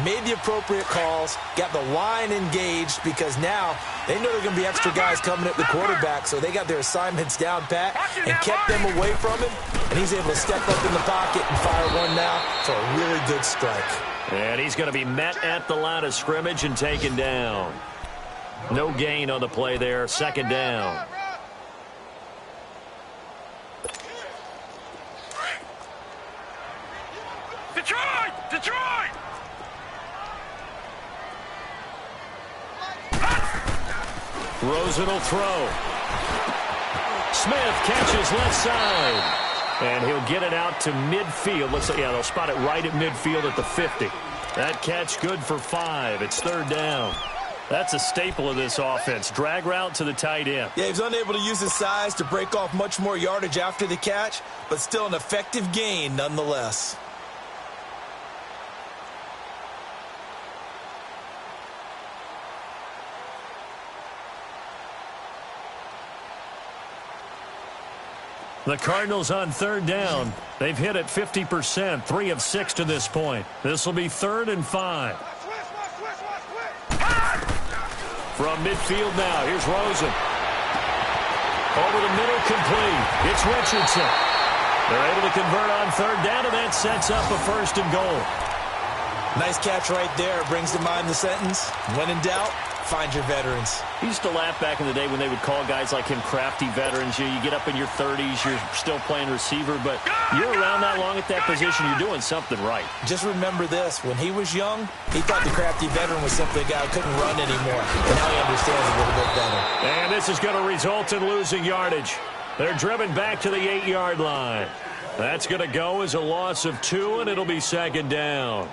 made the appropriate calls, got the line engaged because now they know there are going to be extra guys coming at the quarterback, so they got their assignments down pat and kept them away from him, and he's able to step up in the pocket and fire one now for a really good strike.
And he's going to be met at the line of scrimmage and taken down. No gain on the play there, 2nd down.
Detroit!
Rosen will throw. Smith catches left side. And he'll get it out to midfield. Looks like, yeah, they'll spot it right at midfield at the 50. That catch good for 5. It's 3rd down. That's a staple of this offense. Drag route to the tight end.
Yeah, he was unable to use his size to break off much more yardage after the catch, but still an effective gain nonetheless.
The Cardinals on 3rd down. They've hit it 50%, 3 of 6 to this point. This will be 3rd and 5. From midfield now, here's Rosen. Over the middle, complete. It's Richardson. They're able to convert on 3rd down, and that sets up a 1st and goal.
Nice catch right there. Brings to mind the sentence, when in doubt, find your veterans.
He used to laugh back in the day when they would call guys like him crafty veterans. You get up in your 30s, you're still playing receiver, but you're around that long at that position, you're doing something right.
Just remember this. When he was young, he thought the crafty veteran was simply a guy who couldn't run anymore. And now he understands a little bit better.
And this is going to result in losing yardage. They're driven back to the 8-yard line. That's going to go as a loss of 2, and it'll be 2nd down.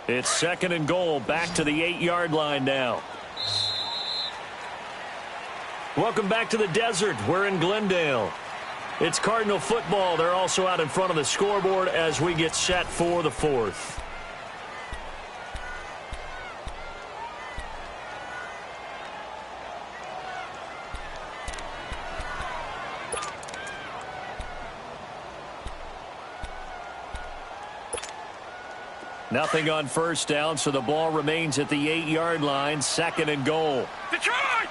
It's 2nd and goal, back to the 8-yard line now. Welcome back to the desert. We're in Glendale. It's Cardinal football. They're also out in front of the scoreboard as we get set for the 4th. Nothing on 1st down, so the ball remains at the 8-yard line. 2nd and goal.
Detroit!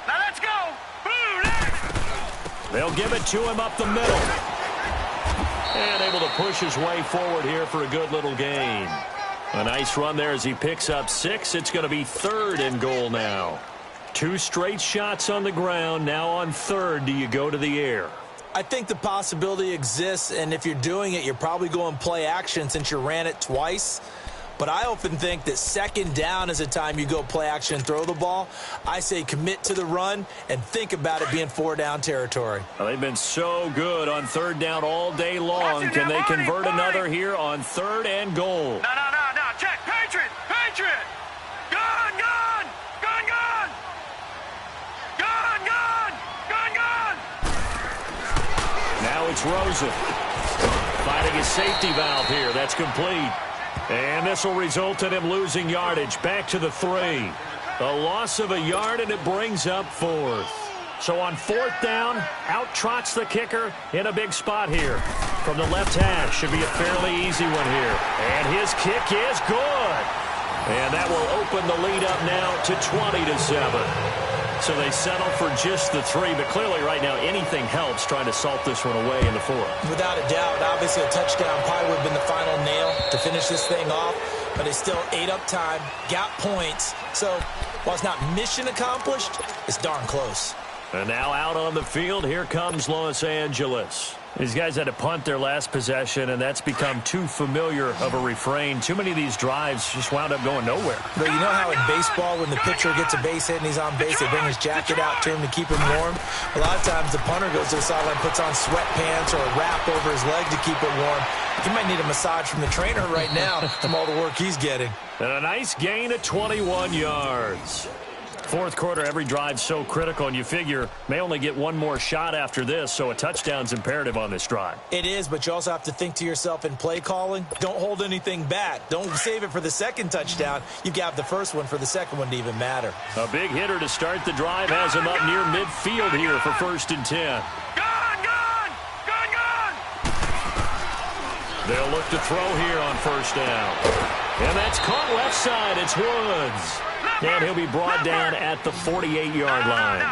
Now let's go! Boo!
They'll give it to him up the middle. And able to push his way forward here for a good little gain. A nice run there as he picks up 6. It's going to be 3rd and goal now. 2 straight shots on the ground. Now on 3rd, do you go to the air?
I think the possibility exists, and if you're doing it, you're probably going play action since you ran it twice. But I often think that second down is a time you go play action and throw the ball. I say commit to the run and think about it being 4-down territory.
Well, they've been so good on third down all day long. Can they convert another here on 3rd and goal?
No. Check. Patriot. Gun.
Now it's Rosen. Finding his safety valve here. That's complete. And this will result in him losing yardage. Back to the 3. A loss of a yard, and it brings up 4th. So on 4th down, out trots the kicker in a big spot here. From the left hash, should be a fairly easy one here. And his kick is good. And that will open the lead up now to 20-7. So they settle for just the 3, but clearly right now anything helps trying to salt this one away in the 4th.
Without a doubt, obviously a touchdown probably would have been the final nail to finish this thing off, but it's still ate up time, got points. So while it's not mission accomplished, it's darn close.
And now out on the field, here comes Los Angeles. These guys had to punt their last possession, and that's become too familiar of a refrain. Too many of these drives just wound up going nowhere.
But you know how in baseball, when the pitcher gets a base hit and he's on base, they bring his jacket out to him to keep him warm? A lot of times the punter goes to the sideline, puts on sweatpants or a wrap over his leg to keep it warm. He might need a massage from the trainer right now from all the work he's getting.
And a nice gain of 21 yards. 4th quarter, every drive so critical, and you figure may only get one more shot after this, so a touchdown's imperative on this drive.
It is, but you also have to think to yourself in play calling, don't hold anything back. Don't save it for the second touchdown. You've got the first one for the second one to even matter.
A big hitter to start the drive has him up near midfield here for 1st and 10.
Gun!
They'll look to throw here on 1st down. And that's caught left side. It's Woods. And he'll be brought down at the 48-yard line.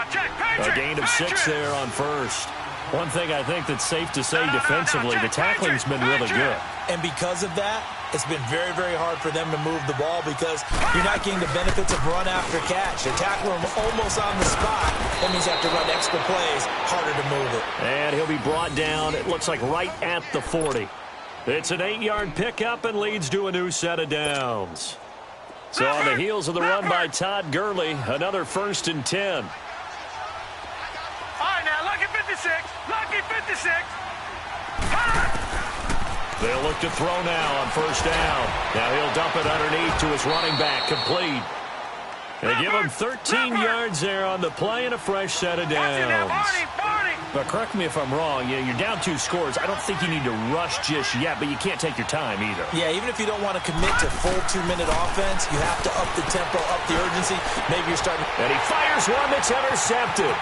A gain of 6 there on 1st. One thing I think that's safe to say defensively, the tackling's been really good.
And because of that, it's been very, very hard for them to move the ball because you're not getting the benefits of run after catch. They tackle him almost on the spot. That means you have to run extra plays, harder to move it.
And he'll be brought down, it looks like right at the 40. It's an 8-yard pickup and leads to a new set of downs. So on the heels of the run by Todd Gurley, another 1st and 10.
All right, now, lucky 56.
They'll look to throw now on 1st down. Now he'll dump it underneath to his running back, complete. They give him 13 yards there on the play and a fresh set of downs. But correct me if I'm wrong, you're down 2 scores. I don't think you need to rush just yet, but you can't take your time either.
Yeah, even if you don't want to commit to full 2-minute offense, you have to up the tempo, up the urgency. Maybe you're starting.
And he fires one that's intercepted.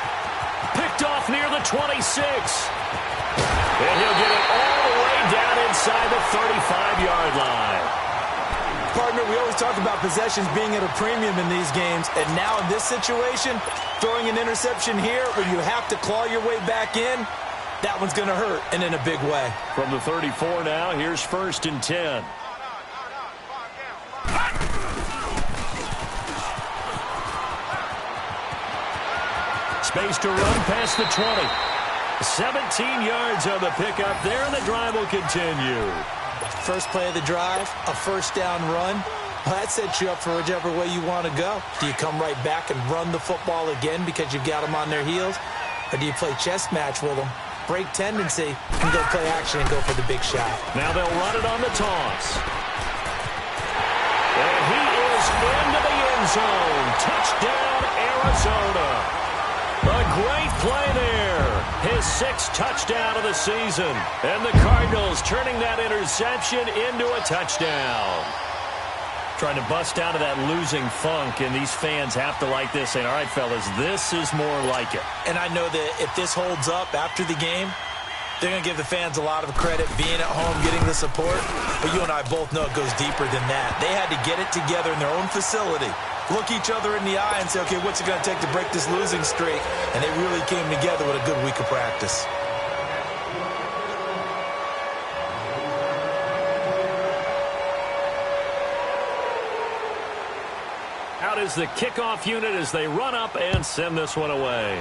Picked off near the 26. And he'll get it all the way down inside the 35-yard line.
Partner, we always talk about possessions being at a premium in these games, and now in this situation, throwing an interception here when you have to claw your way back in, that one's going to hurt, and in a big way.
From the 34 now, here's 1st and 10. Space to run past the 20. 17 yards on the pickup there, and the drive will continue.
First play of the drive, a 1st down run. Well, that sets you up for whichever way you want to go. Do you come right back and run the football again because you've got them on their heels? Or do you play chess match with them, break tendency, and go play action and go for the big shot?
Now they'll run it on the toss. And he is into the end zone. Touchdown, Arizona. A great play there. His 6th touchdown of the season. And the Cardinals turning that interception into a touchdown. Trying to bust out of that losing funk, and these fans have to like this, saying, all right, fellas, this is more like it.
And I know that if this holds up after the game, they're going to give the fans a lot of credit being at home, getting the support. But you and I both know it goes deeper than that. They had to get it together in their own facility, look each other in the eye and say, okay, what's it going to take to break this losing streak? And they really came together with a good week of practice.
Out is the kickoff unit as they run up and send this one away.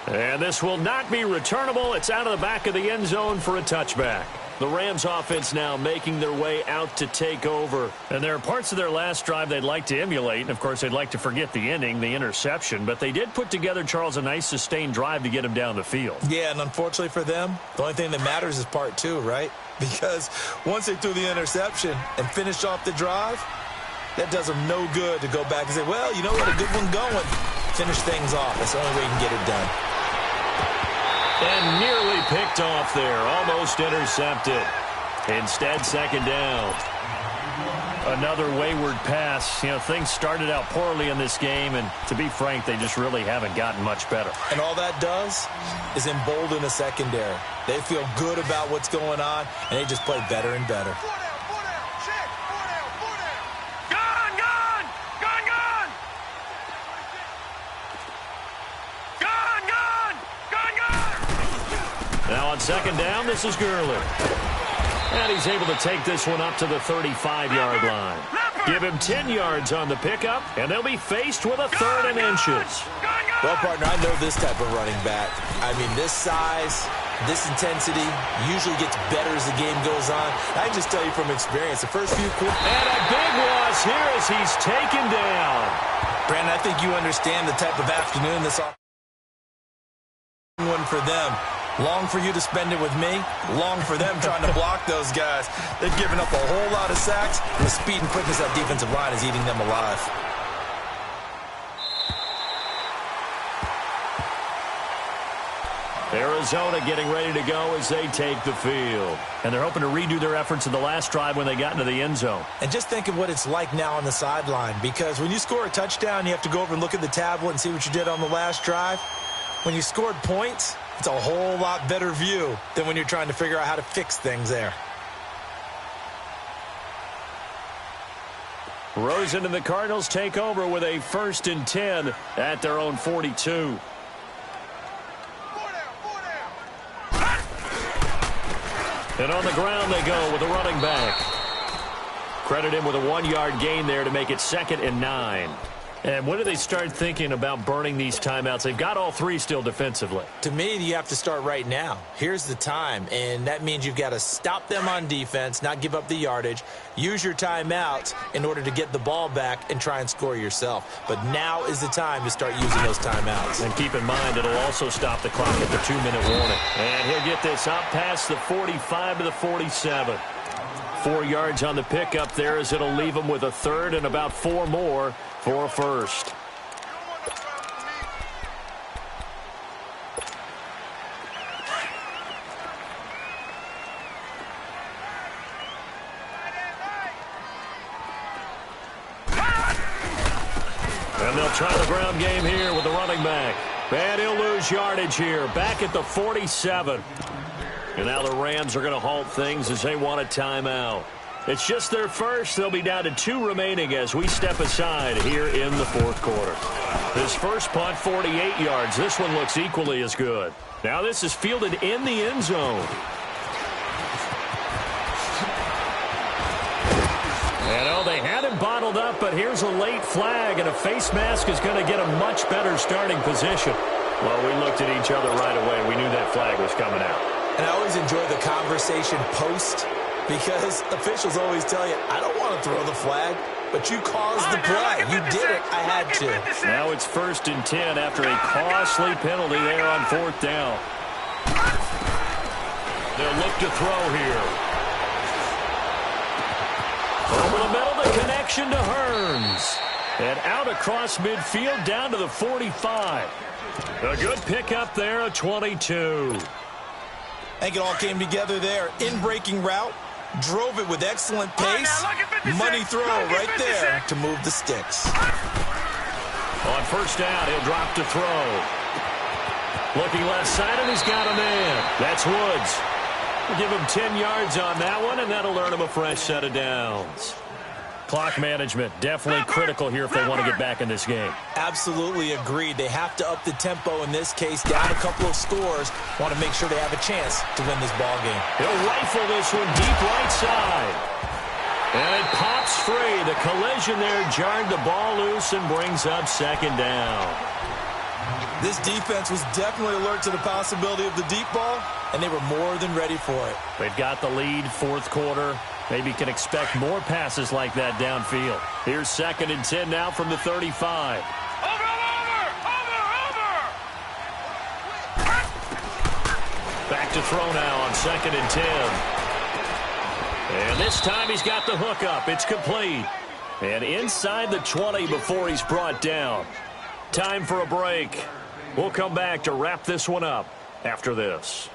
And this will not be returnable. It's out of the back of the end zone for a touchback. The Rams offense now making their way out to take over. And there are parts of their last drive they'd like to emulate. And, of course, they'd like to forget the ending, the interception. But they did put together, Charles, a nice sustained drive to get him down the field.
Yeah, and unfortunately for them, the only thing that matters is part two, right? Because once they threw the interception and finished off the drive, that does them no good to go back and say, well, you know what, a good one going. Finish things off. That's the only way you can get it done.
And nearly picked off there. Almost intercepted. Instead, second down. Another wayward pass. You know, things started out poorly in this game, and to be frank, they just really haven't gotten much better.
And all that does is embolden the secondary. They feel good about what's going on, and they just play better and better.
Now on second down, this is Gurley. And he's able to take this one up to the 35-yard line. Give him 10 yards on the pickup, and they'll be faced with a third and inches.
Well, partner, I know this type of running back. I mean, this size, this intensity usually gets better as the game goes on. I can just tell you from experience, the first few quarters.
And a big loss here as he's taken down.
Brandon, I think you understand the type of afternoon this one for them. Long for you to spend it with me. Long for them trying to block those guys. They've given up a whole lot of sacks, and the speed and quickness of that defensive line is eating them alive.
Arizona getting ready to go as they take the field. And they're hoping to redo their efforts in the last drive when they got into the end zone.
And just think of what it's like now on the sideline, because when you score a touchdown, you have to go over and look at the tablet and see what you did on the last drive. When you scored points, it's a whole lot better view than when you're trying to figure out how to fix things there.
Rosen and the Cardinals take over with a 1st and 10 at their own 42. And on the ground they go with a running back. Credit him with a 1-yard gain there to make it 2nd and 9. And when do they start thinking about burning these timeouts? They've got all three still defensively.
To me, you have to start right now. Here's the time, and that means you've got to stop them on defense, not give up the yardage, use your timeouts in order to get the ball back and try and score yourself. But now is the time to start using those timeouts.
And keep in mind, it'll also stop the clock at the 2-minute warning. And he'll get this up past the 45 to the 47. 4 yards on the pickup there as it'll leave him with a third and about 4 more for a first. And they'll try the ground game here with the running back. And he'll lose yardage here, back at the 47. And now the Rams are going to halt things as they want a timeout. It's just their first. They'll be down to 2 remaining as we step aside here in the 4th quarter. This first punt, 48 yards. This one looks equally as good. Now this is fielded in the end zone. And oh, they had him bottled up, but here's a late flag, and a face mask is going to get a much better starting position. Well, we looked at each other right away. We knew that flag was coming out.
And I always enjoy the conversation post, because officials always tell you, I don't want to throw the flag, but you caused the play. You did it. I had to.
Now it's 1st and 10 after a costly penalty there on 4th down. They'll look to throw here. Over the middle, the connection to Hearns. And out across midfield down to the 45. A good pickup there, a 22.
I think it all came together there. In-breaking route, drove it with excellent pace. Money throw right there to move the sticks.
On 1st down, he'll drop to throw. Looking left side, and he's got a man. That's Woods. We'll give him 10 yards on that one, and that'll earn him a fresh set of downs. Clock management, definitely critical here if they want to get back in this game.
Absolutely agreed. They have to up the tempo in this case, down a couple of scores. Want to make sure they have a chance to win this ball game.
He'll rifle this one deep right side. And it pops free. The collision there jarred the ball loose and brings up 2nd down.
This defense was definitely alert to the possibility of the deep ball, and they were more than ready for it.
They've got the lead, fourth quarter. Maybe can expect more passes like that downfield. Here's 2nd and 10 now from the 35. Back to throw now on 2nd and 10. And this time he's got the hook up. It's complete. And inside the 20 before he's brought down. Time for a break. We'll come back to wrap this one up after this.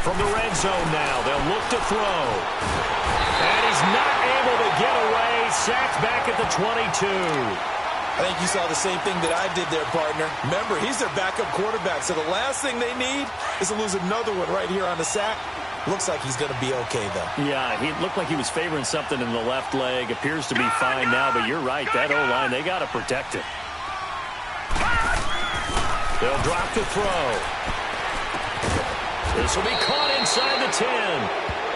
From the red zone now, they'll look to throw. And he's not able to get away. Sacked back at the 22.
I think you saw the same thing that I did there, partner. Remember, he's their backup quarterback, so the last thing they need is to lose another one right here on the sack. Looks like he's going to be okay, though.
Yeah, he looked like he was favoring something in the left leg. Appears to be fine now, but you're right. That O-line, they got to protect it. They'll drop the throw. This will be caught inside the 10.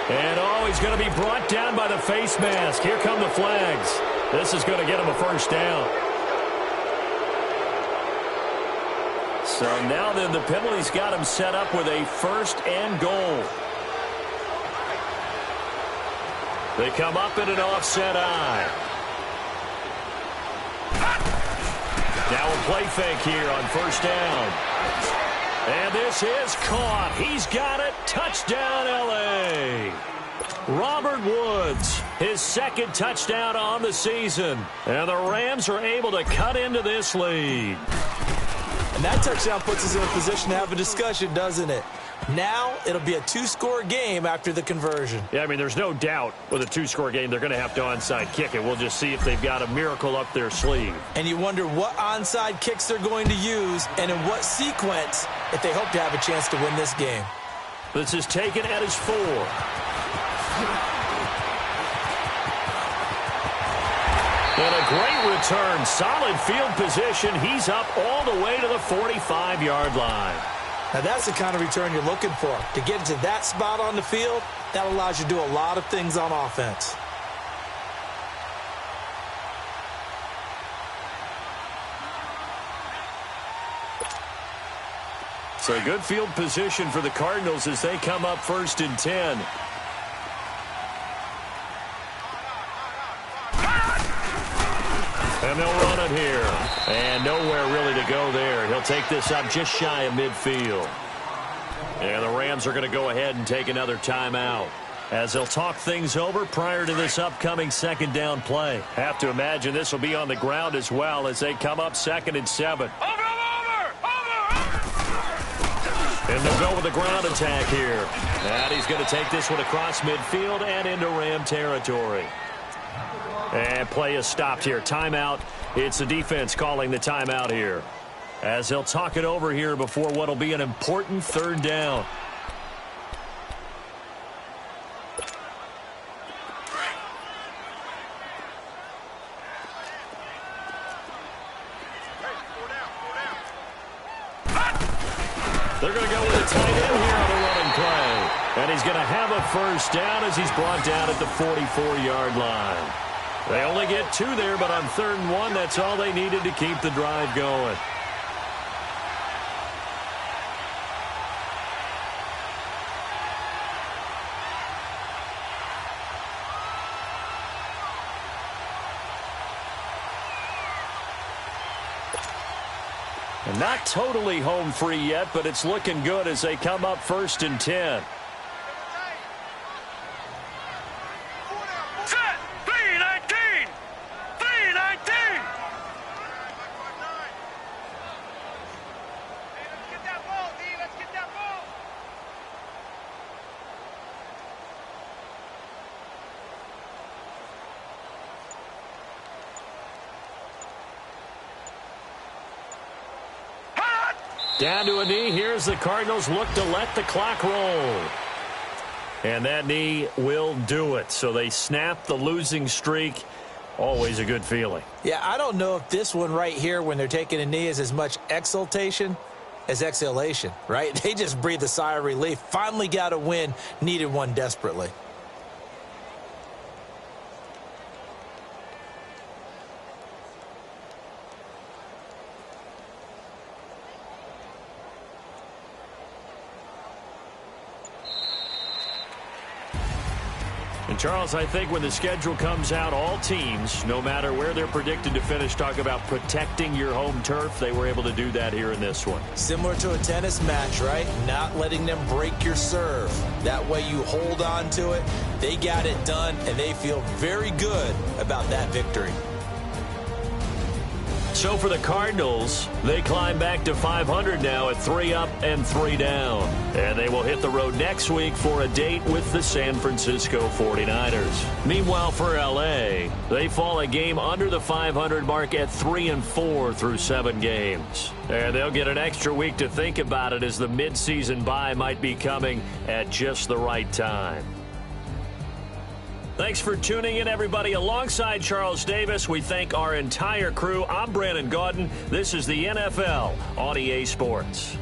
And, he's going to be brought down by the face mask. Here come the flags. This is going to get him a first down. So now then the penalty's got him set up with a 1st and goal. They come up in an offset eye. Now a play fake here on 1st down. And this is caught. He's got it. Touchdown, L.A. Robert Woods, his 2nd touchdown on the season. And the Rams are able to cut into this lead.
And that touchdown puts us in a position to have a discussion, doesn't it? Now it'll be a 2-score game after the conversion.
Yeah, I mean, there's no doubt with a 2-score game they're going to have to onside kick it. We'll just see if they've got a miracle up their sleeve.
And you wonder what onside kicks they're going to use and in what sequence if they hope to have a chance to win this game.
This is taken at his 4. And a great return. Solid field position. He's up all the way to the 45-yard line.
Now, that's the kind of return you're looking for. To get to that spot on the field, that allows you to do a lot of things on offense.
So good field position for the Cardinals as they come up 1st and 10. And they'll run it here. And nowhere really to go there. He'll take this up just shy of midfield. And the Rams are going to go ahead and take another timeout as they'll talk things over prior to this upcoming 2nd down play. Have to imagine this will be on the ground as well as they come up 2nd and 7. And they'll go with a ground attack here. And he's going to take this one across midfield and into Ram territory. And play is stopped here. Timeout. It's the defense calling the timeout here as they'll talk it over here before what will be an important 3rd down. They're going to go with a tight end here on the running play. And he's going to have a first down as he's brought down at the 44-yard line. They only get 2 there, but on 3rd and 1, that's all they needed to keep the drive going. And not totally home free yet, but it's looking good as they come up 1st and 10. Down to a knee. Here's the Cardinals look to let the clock roll. And that knee will do it. So they snap the losing streak. Always a good feeling.
Yeah, I don't know if this one right here when they're taking a knee is as much exultation as exhalation, right? They just breathe a sigh of relief. Finally got a win. Needed one desperately.
And, Charles, I think when the schedule comes out, all teams, no matter where they're predicted to finish, talk about protecting your home turf. They were able to do that here in this one.
Similar to a tennis match, right? Not letting them break your serve. That way you hold on to it. They got it done, and they feel very good about that victory.
So for the Cardinals, they climb back to 500 now at 3 up and 3 down. And they will hit the road next week for a date with the San Francisco 49ers. Meanwhile, for L.A., they fall a game under the 500 mark at 3-4 through 7 games. And they'll get an extra week to think about it, as the midseason bye might be coming at just the right time. Thanks for tuning in, everybody. Alongside Charles Davis, we thank our entire crew. I'm Brandon Gaudin. This is the NFL on EA Sports.